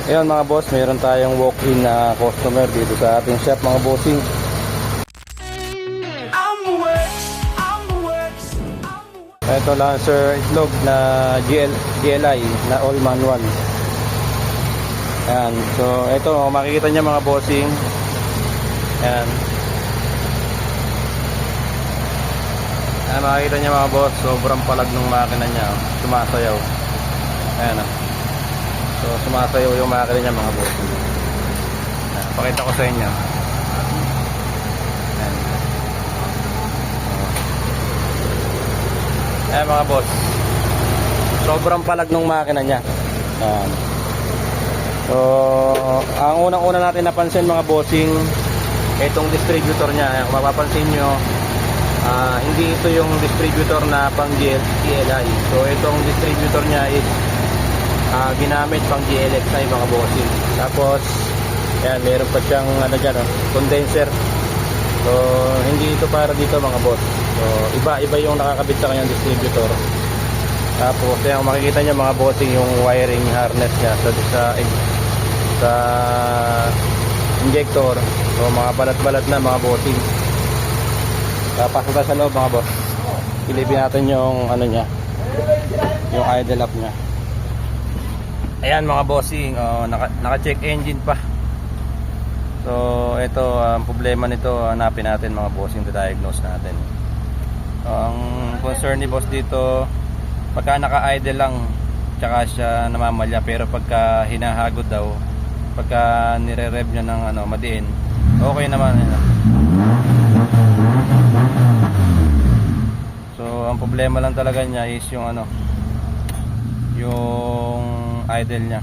Ayun mga boss, mayroon tayong walk-in na customer dito sa ating shop mga bossing. Ito Lancer itlog na GLI na all manual. Ayan, so ito makikita niya mga bossing. Ayan. Ayan, makikita niya mga boss, sobrang palag ng makina niya, sumasayaw. Ayan ah. So sumasayaw yung makina niya mga boss. Ayan, pakita ko sa inyo. Ayan. Ayan mga boss, sobrang palag ng makina niya. Ayan. So ang unang-una natin napansin mga bossing, itong distributor niya. Ayan, kung mapapansin nyo, hindi ito yung distributor na pang GLI. So itong distributor niya is ginamit pang GLXI mga bossing. Tapos ayan, meron pa siyang ano dyan, condenser. So hindi ito para dito mga boss. So iba yung nakakabit sa kanyang distributor. Tapos ayan, makikita nyo mga bossing yung wiring harness niya sa injector. So mga balat-balat na mga bossing. Pasok tayo sa loob mga boss. Ilipin natin yung ano niya, yung idle up niya. Ayan mga bossing, naka-check engine pa. So ito ang problema nito, hanapin natin mga bossing, diagnose natin. So, ang concern ni boss dito, pagka naka-idle lang tsaka siya namamalya, pero pagka hinahagod daw, pagka nire-rev niya ng madiin, okay naman. So ang problema lang talaga niya is yung yung idle niya.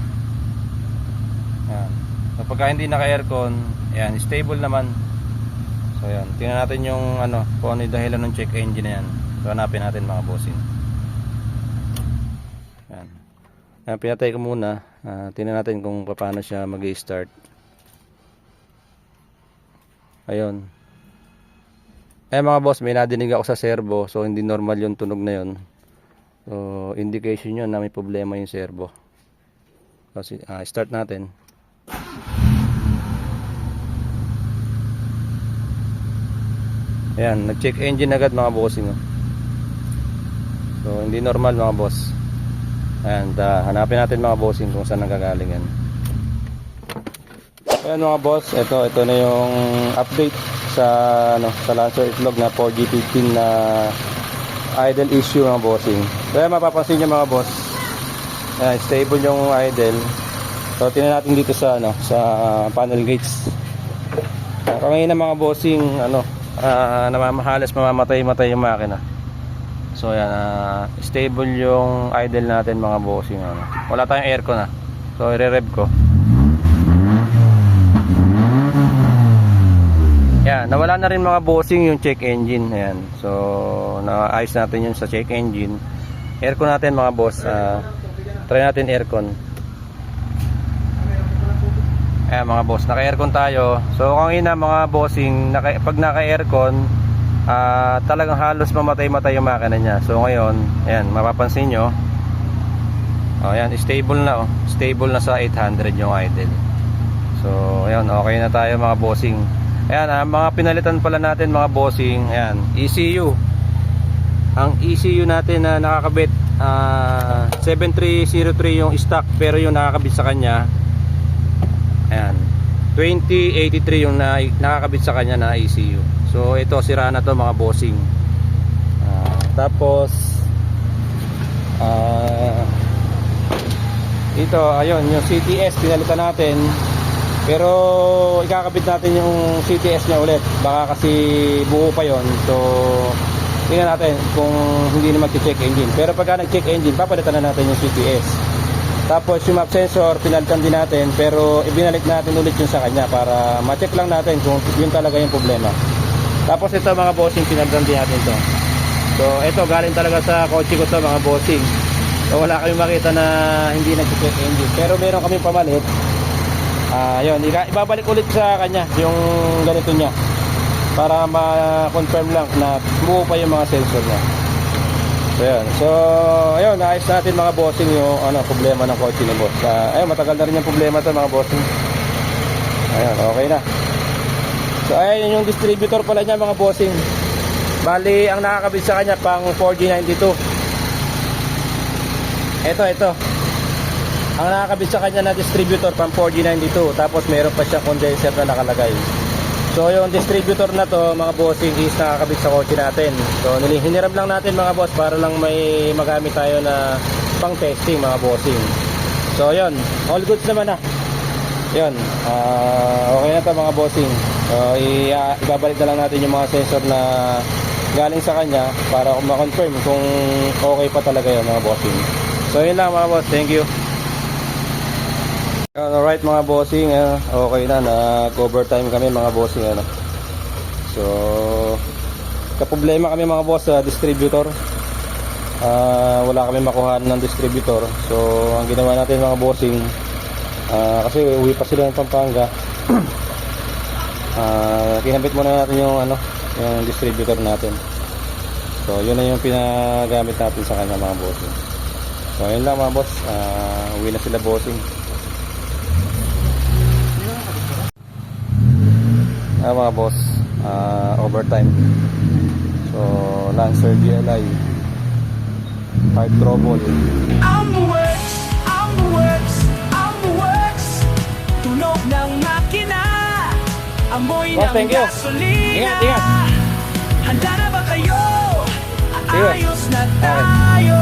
Ayan. So pagka hindi naka-aircon, ayan, stable naman. So ayan, tingnan natin yung kung ano yung dahilan ng check engine na yan. So hanapin natin mga bossing. Ayan. Ayan, pinatay ko muna. Tingnan natin kung paano siya mag-i-start. Ayun. Ayan mga boss, may nadinig ako sa servo. So hindi normal yung tunog na yun. So indication yun na may problema yung servo. Kasi start natin. Ayan, nag-check engine agad mga bossing. So hindi normal mga boss. Ayan, hanapin natin mga bossing kung saan nanggagaling yan. Ayan mga boss, ito na yung update sa Lancer itlog na 4G15 na idle issue mga bossing. Kaya mapapansin niyo mga boss, ayan, stable yung idle. So tingnan natin dito sa panel gates. Kanina mga bossing, halos mamamatay yung makina. So ayan, stable yung idle natin mga bossing. Wala tayong aircon so i-rev ko. Yan, nawala na rin mga bossing yung check engine. Ayan. So naayos natin yun sa check engine. Aircon natin mga boss. Try natin aircon. Ayan mga boss, naka-aircon tayo. So kanina mga bossing, pag naka-aircon, talagang halos mamatay-matay yung makina niya. So ngayon, ayan, mapapansin nyo, ayan, stable na stable na sa 800 yung idle. So ayan, okay na tayo mga bossing. Ayan, mga pinalitan pala natin mga bossing. Ayan, ECU. Ang ECU natin na nakakabit, 7303 yung stock, pero yung nakakabit sa kanya, ayan, 2083 yung nakakabit sa kanya na ECU. So ito, sira na to mga bossing. Tapos ito, ayun, yung CTS pinalitan natin, pero ikakabit natin yung CTS nya ulit, baka kasi buo pa yon. So tingnan natin kung hindi na mag-check engine. Pero pagka nag-check engine, papalitan na natin yung CTS. Tapos yung map sensor pinalitan din natin, pero ibinalik natin ulit yung sa kanya para ma-check lang natin kung yun talaga yung problema. Tapos ito mga bossing, pinalitan din natin to. So ito galing talaga sa kotse ko to mga bossing. So wala kayong makita na hindi nag-check engine, pero meron kaming pamalit. Yun, ibabalik ulit sa kanya yung ganito niya para ma-confirm lang na buo pa yung mga sensor niya. So So yan. So ayun, naayos natin mga bossing yung problema ng kotse ni boss. Ayun, matagal na rin yung problema to mga bossing. Ayun, okay na. So ayun yung distributor pala niya mga bossing. Bali, ang nakakabit sa kanya pang 4G92. Ito. Ang nakakabit sa kanya na distributor pang 4G92. Tapos meron pa siyang condenser na nakalagay. So yung distributor na to mga bossing is nakakabit sa kotse natin. So hiniram lang natin mga boss para lang may magamit tayo na pang testing mga bossing. So yun, all goods naman na. Yun, okay na to mga bossing. So ibabalik na lang natin yung mga sensor na galing sa kanya para ma-confirm kung okay pa talaga yun mga bossing. So yun lang mga boss, thank you. Alright mga bossing, okay na, nag-overtime kami mga bossing. So kaproblema kami mga boss sa distributor. Wala kami makuhaan ng distributor. So ang ginawa natin mga bossing, kasi uwi pa sila ng Pampanga, kinabit muna natin yung yung distributor natin. So yun na yung pinagamit natin sa kanya mga bossing. So yun lang mga boss, uwi na sila bossing. Mga boss, overtime. So Lancer GLI, hard trouble. I'm the works, I'm the works, I'm the works. Tunog ng makina, amoy Boss, thank ng you. gasolina. Ingat. Handa na ba kayo? Sige. Ayos na Okay. tayo.